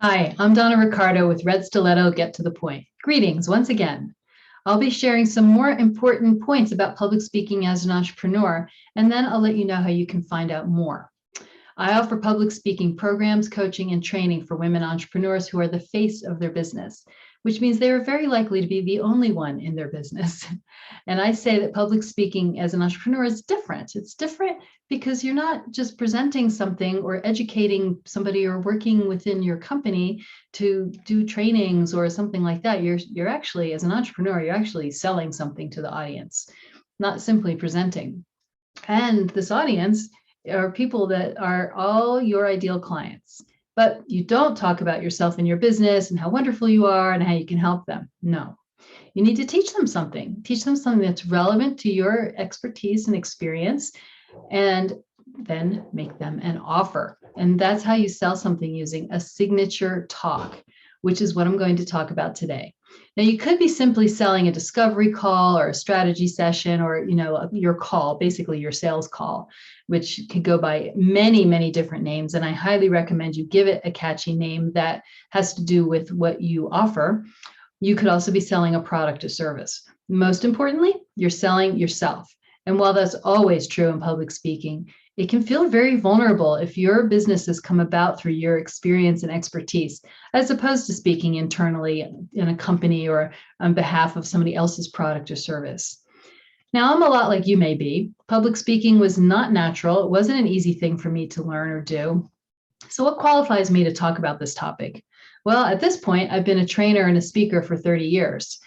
Hi, I'm Donna Ricardo with Red Stiletto Get to the Point. Greetings once again. I'll be sharing some more important points about public speaking as an entrepreneur, and then I'll let you know how you can find out more. I offer public speaking programs, coaching, and training for women entrepreneurs who are the face of their business, which means they are very likely to be the only one in their business. And I say that public speaking as an entrepreneur is different. It's different because you're not just presenting something or educating somebody or working within your company to do trainings or something like that. You're actually, as an entrepreneur, you're actually selling something to the audience, not simply presenting. And this audience are people that are all your ideal clients. But you don't talk about yourself and your business and how wonderful you are and how you can help them. No, you need to teach them something. Teach them something that's relevant to your expertise and experience, and then make them an offer. And that's how you sell something using a signature talk, which is what I'm going to talk about today. Now, you could be simply selling a discovery call or a strategy session or, your call, basically your sales call, which could go by many, many different names. And I highly recommend you give it a catchy name that has to do with what you offer. You could also be selling a product or service. Most importantly, you're selling yourself. And while that's always true in public speaking, it can feel very vulnerable if your business has come about through your experience and expertise, as opposed to speaking internally in a company or on behalf of somebody else's product or service. Now, I'm a lot like you may be. Public speaking was not natural. It wasn't an easy thing for me to learn or do. So what qualifies me to talk about this topic? Well, at this point, I've been a trainer and a speaker for 30 years.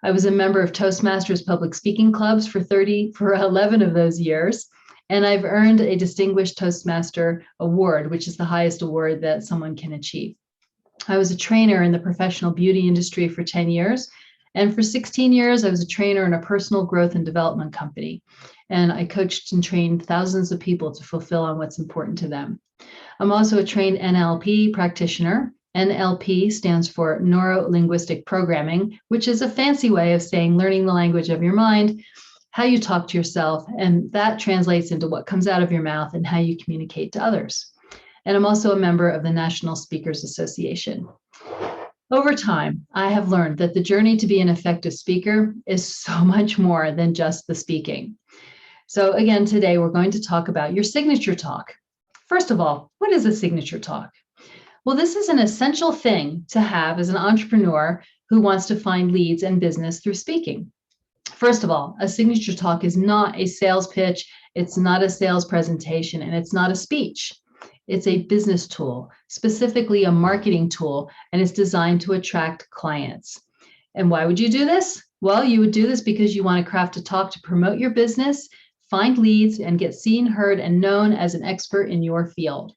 I was a member of Toastmasters public speaking clubs for 11 of those years. And I've earned a Distinguished Toastmaster Award, which is the highest award that someone can achieve. I was a trainer in the professional beauty industry for 10 years. And for 16 years, I was a trainer in a personal growth and development company. And I coached and trained thousands of people to fulfill on what's important to them. I'm also a trained NLP practitioner. NLP stands for Neuro Linguistic Programming, which is a fancy way of saying learning the language of your mind, how you talk to yourself, and that translates into what comes out of your mouth and how you communicate to others. And I'm also a member of the National Speakers Association. Over time, I have learned that the journey to be an effective speaker is so much more than just the speaking. So again, today we're going to talk about your signature talk. First of all, what is a signature talk? Well, this is an essential thing to have as an entrepreneur who wants to find leads and business through speaking. First of all, a signature talk is not a sales pitch, it's not a sales presentation, and it's not a speech. It's a business tool, specifically a marketing tool, and it's designed to attract clients. And why would you do this? Well, you would do this because you want to craft a talk to promote your business, find leads, and get seen, heard, and known as an expert in your field.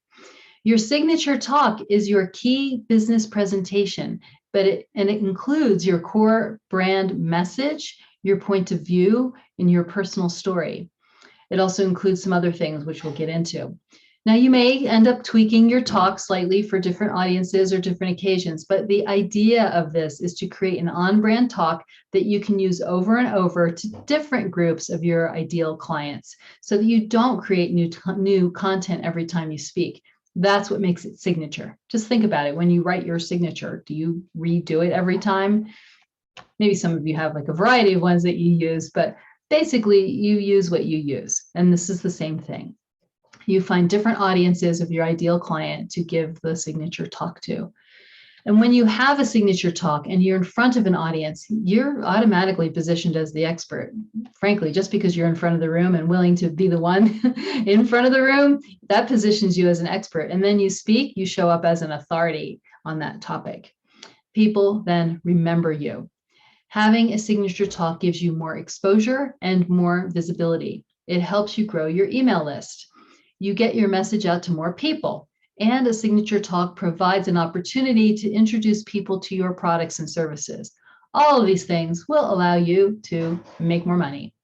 Your signature talk is your key business presentation, but it includes your core brand message, your point of view, and your personal story. It also includes some other things which we'll get into. Now, you may end up tweaking your talk slightly for different audiences or different occasions, but the idea of this is to create an on-brand talk that you can use over and over to different groups of your ideal clients so that you don't create new content every time you speak. That's what makes it signature. Just think about it. When you write your signature, do you redo it every time? Maybe some of you have like a variety of ones that you use, but basically you use what you use. And this is the same thing. You find different audiences of your ideal client to give the signature talk to. And when you have a signature talk and you're in front of an audience, you're automatically positioned as the expert. Frankly, just because you're in front of the room and willing to be the one in front of the room, that positions you as an expert. And then you speak, you show up as an authority on that topic. People then remember you. Having a signature talk gives you more exposure and more visibility. It helps you grow your email list. You get your message out to more people. And a signature talk provides an opportunity to introduce people to your products and services. All of these things will allow you to make more money.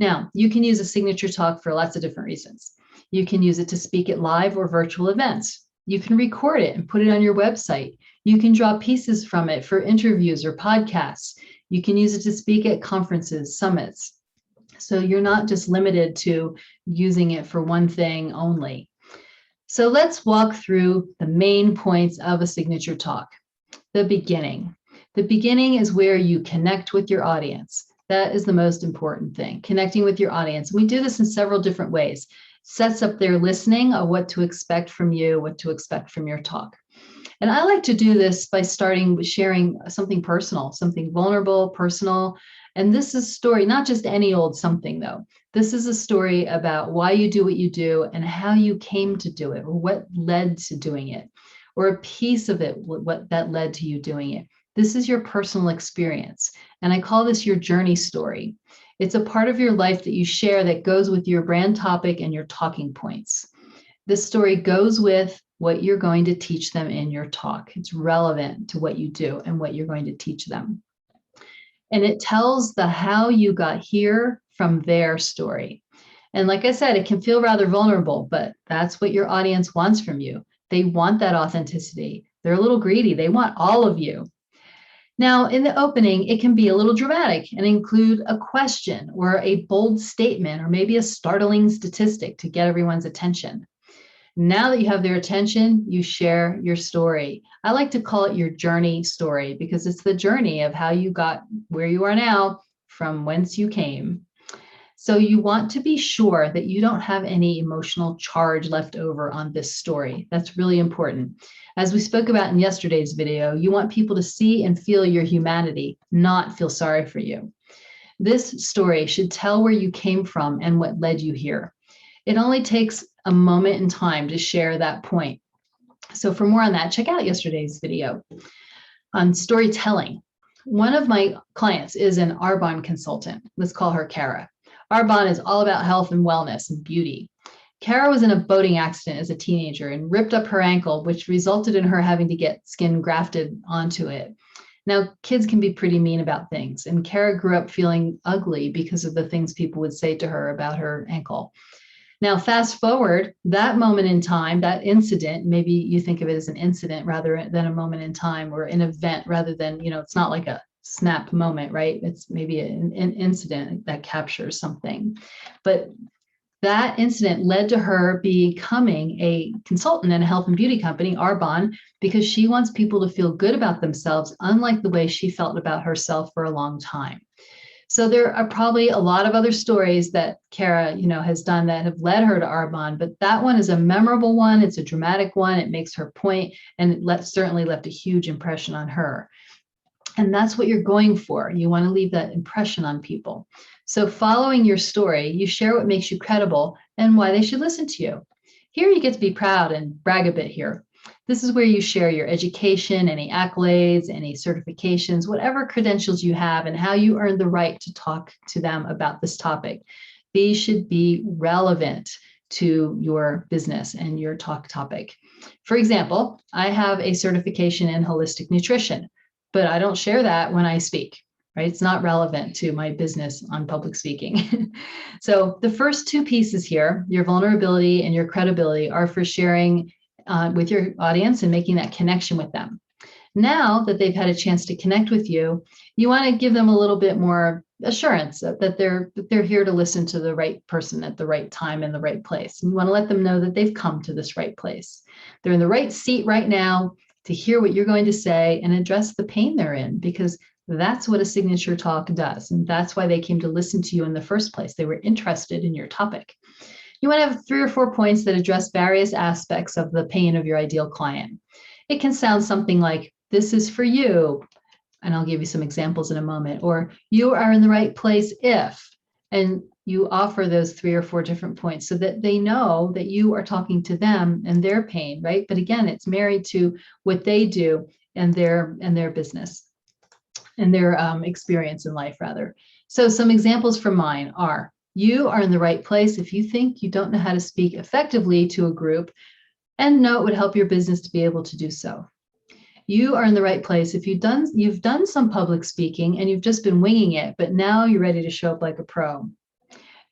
Now, you can use a signature talk for lots of different reasons. You can use it to speak at live or virtual events. You can record it and put it on your website. You can draw pieces from it for interviews or podcasts. You can use it to speak at conferences, summits. So you're not just limited to using it for one thing only. So let's walk through the main points of a signature talk. The beginning. The beginning is where you connect with your audience. That is the most important thing, connecting with your audience. We do this in several different ways. Sets up their listening of what to expect from you, what to expect from your talk. And I like to do this by starting with sharing something personal, something vulnerable, personal. And this is a story, not just any old something though. This is a story about why you do what you do and how you came to do it, or what led to doing it, or a piece of it, what that led to you doing it. This is your personal experience. And I call this your journey story. It's a part of your life that you share that goes with your brand topic and your talking points. This story goes with what you're going to teach them in your talk. It's relevant to what you do and what you're going to teach them. And it tells the how you got here from their story. And like I said, it can feel rather vulnerable, but that's what your audience wants from you. They want that authenticity. They're a little greedy. They want all of you. Now, in the opening, it can be a little dramatic and include a question or a bold statement or maybe a startling statistic to get everyone's attention. Now that you have their attention, you share your story. I like to call it your journey story because it's the journey of how you got where you are now from whence you came. So you want to be sure that you don't have any emotional charge left over on this story. That's really important. As we spoke about in yesterday's video, you want people to see and feel your humanity, not feel sorry for you. This story should tell where you came from and what led you here. It only takes a moment in time to share that point. So for more on that, check out yesterday's video on storytelling. One of my clients is an Arbonne consultant. Let's call her Kara. Arbonne is all about health and wellness and beauty. Kara was in a boating accident as a teenager and ripped up her ankle, which resulted in her having to get skin grafted onto it. Now, kids can be pretty mean about things, and Kara grew up feeling ugly because of the things people would say to her about her ankle. Now, fast forward that moment in time, that incident, maybe you think of it as an incident rather than a moment in time, or an event rather than, it's not like a snap moment, right? It's maybe an incident that captures something. But that incident led to her becoming a consultant in a health and beauty company, Arbonne, because she wants people to feel good about themselves, unlike the way she felt about herself for a long time. So there are probably a lot of other stories that Kara, has done that have led her to Arbonne, but that one is a memorable one. It's a dramatic one. It makes her point, and it certainly left a huge impression on her. And that's what you're going for. You want to leave that impression on people. So following your story, you share what makes you credible and why they should listen to you. Here you get to be proud and brag a bit here. This is where you share your education, any accolades, any certifications, whatever credentials you have, and how you earned the right to talk to them about this topic. These should be relevant to your business and your talk topic. For example, I have a certification in holistic nutrition, but I don't share that when I speak, right? It's not relevant to my business on public speaking. So the first two pieces here, your vulnerability and your credibility, are for sharing with your audience and making that connection with them. Now that they've had a chance to connect with you, you want to give them a little bit more assurance that they're here to listen to the right person at the right time in the right place. And you want to let them know that they've come to this right place. They're in the right seat right now to hear what you're going to say and address the pain they're in, because that's what a signature talk does. And that's why they came to listen to you in the first place. They were interested in your topic. You want to have 3 or 4 points that address various aspects of the pain of your ideal client. It can sound something like, this is for you, and I'll give you some examples in a moment, or you are in the right place if, and you offer those 3 or 4 different points so that they know that you are talking to them and their pain, right? But again, it's married to what they do and their business and their experience in life, rather. So some examples from mine are, you are in the right place if you think you don't know how to speak effectively to a group and know it would help your business to be able to do so. You are in the right place if you've done some public speaking and you've just been winging it, but now you're ready to show up like a pro.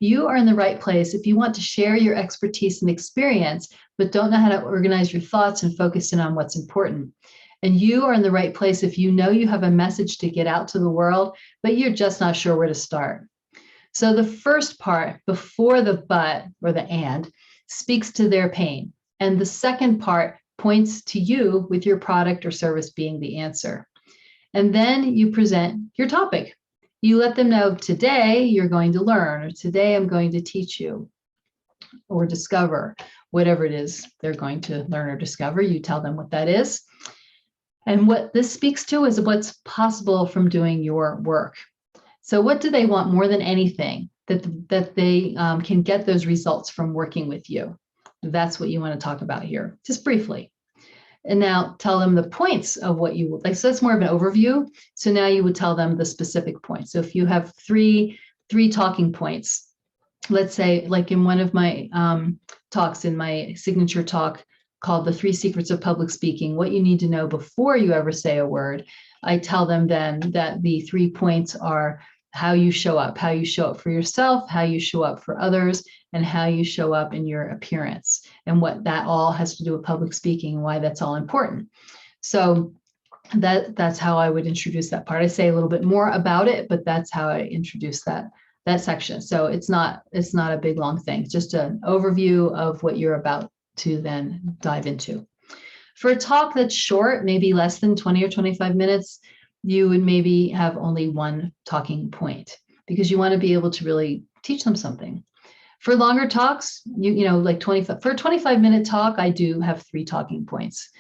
You are in the right place if you want to share your expertise and experience, but don't know how to organize your thoughts and focus in on what's important. And you are in the right place if you know you have a message to get out to the world, but you're just not sure where to start. So the first part, before the but or the and, speaks to their pain. And the second part points to you with your product or service being the answer. And then you present your topic. You let them know today you're going to learn, or today I'm going to teach you or discover whatever it is they're going to learn or discover. You tell them what that is. And what this speaks to is what's possible from doing your work. So what do they want more than anything? That they can get those results from working with you. That's what you want to talk about here, just briefly. And now tell them the points of what you would like. So that's more of an overview. So now you would tell them the specific points. So if you have three talking points, let's say like in one of my talks, in my signature talk called The 3 Secrets of Public Speaking, what you need to know before you ever say a word, I tell them then that the 3 points are how you show up for yourself, how you show up for others, and how you show up in your appearance, and what that all has to do with public speaking and why that's all important. So that's how I would introduce that part. I say a little bit more about it, but that's how I introduce that section. So it's not a big long thing, it's just an overview of what you're about to then dive into. For a talk that's short, maybe less than 20 or 25 minutes, you would maybe have only one talking point, because you want to be able to really teach them something. For longer talks, you know, like 25, for a 25-minute talk, I do have 3 talking points.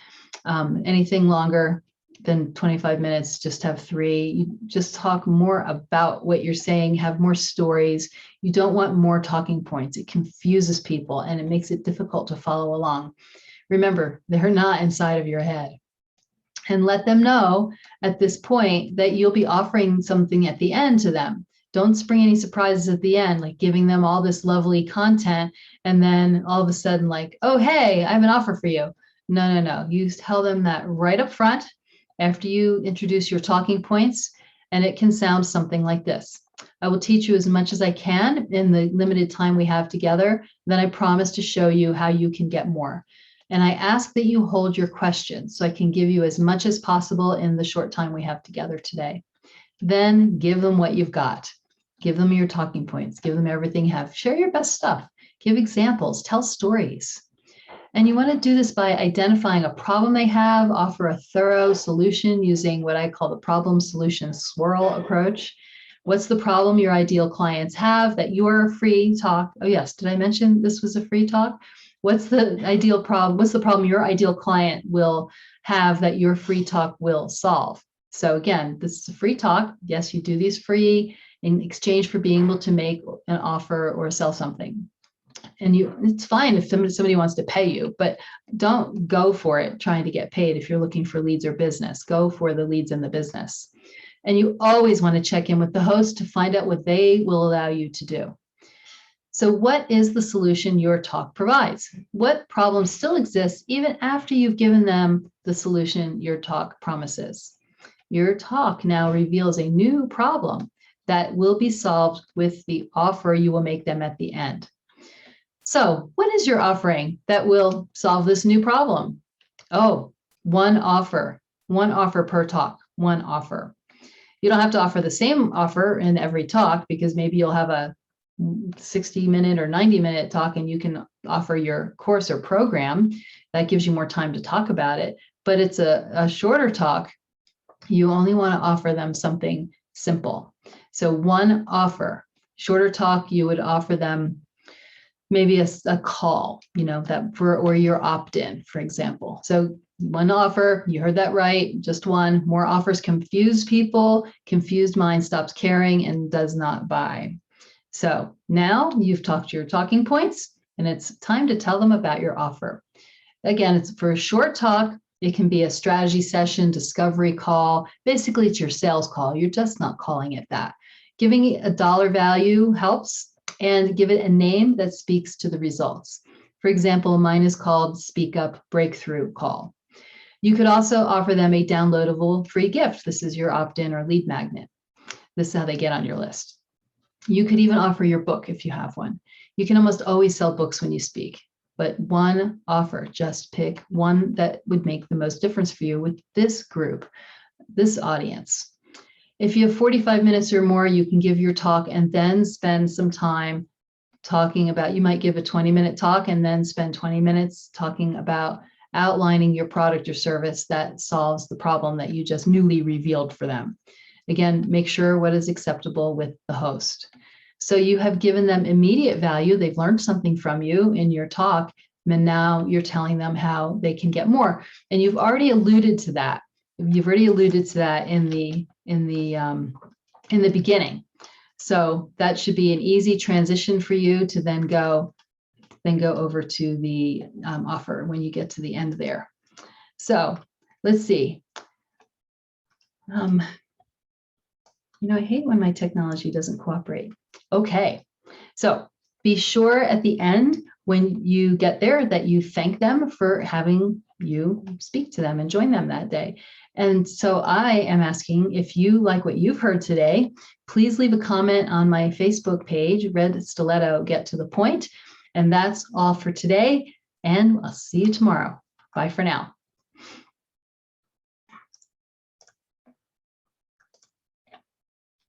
Anything longer than 25 minutes, just have 3. You just talk more about what you're saying, have more stories. You don't want more talking points. It confuses people and it makes it difficult to follow along. Remember, they're not inside of your head. And let them know at this point that you'll be offering something at the end to them. Don't spring any surprises at the end, like giving them all this lovely content and then all of a sudden like, oh, hey, I have an offer for you. No. You tell them that right up front after you introduce your talking points, and it can sound something like this. I will teach you as much as I can in the limited time we have together. Then I promise to show you how you can get more. And I ask that you hold your questions so I can give you as much as possible in the short time we have together today. Then give them what you've got. Give them your talking points. Give them everything you have. Share your best stuff. Give examples. Tell stories. And you want to do this by identifying a problem they have, offer a thorough solution using what I call the problem solution swirl approach. What's the problem your ideal clients have that your free talk? Oh yes, did I mention this was a free talk? What's the ideal problem? What's the problem your ideal client will have that your free talk will solve? So again, this is a free talk. Yes, you do these free in exchange for being able to make an offer or sell something. And it's fine if somebody wants to pay you, but don't go for it trying to get paid if you're looking for leads or business. Go for the leads in the business. And you always want to check in with the host to find out what they will allow you to do. So what is the solution your talk provides? What problems still exist even after you've given them the solution your talk promises? Your talk now reveals a new problem that will be solved with the offer you will make them at the end. So what is your offering that will solve this new problem? Oh, one offer per talk, one offer. You don't have to offer the same offer in every talk, because maybe you'll have a 60-minute or 90-minute talk and you can offer your course or program. That gives you more time to talk about it. But it's a shorter talk. You only want to offer them something simple. So one offer. Shorter talk, you would offer them maybe a call, or your opt-in, for example. So one offer, you heard that right, just one. More offers confuse people. Confused mind stops caring and does not buy. So now you've talked your talking points, and it's time to tell them about your offer. Again, it's for a short talk. It can be a strategy session, discovery call. Basically, it's your sales call. You're just not calling it that. Giving it a dollar value helps, and give it a name that speaks to the results. For example, mine is called Speak Up Breakthrough Call. You could also offer them a downloadable free gift. This is your opt-in or lead magnet. This is how they get on your list. You could even offer your book if you have one. You can almost always sell books when you speak, but one offer, just pick one that would make the most difference for you with this group, this audience. If you have 45 minutes or more, you can give your talk and then spend some time talking about, you might give a 20-minute talk and then spend 20 minutes talking about outlining your product or service that solves the problem that you just newly revealed for them. Again, make sure what is acceptable with the host. So you have given them immediate value. They've learned something from you in your talk, and now you're telling them how they can get more. And you've already alluded to that. You've already alluded to that in the beginning. So that should be an easy transition for you to then go over to the offer when you get to the end there. So let's see. I hate when my technology doesn't cooperate. Okay, so be sure at the end when you get there that you thank them for having you speak to them and join them that day. And so I am asking, if you like what you've heard today, please leave a comment on my Facebook page, Red Stiletto Get to the Point. And that's all for today. And I'll see you tomorrow. Bye for now.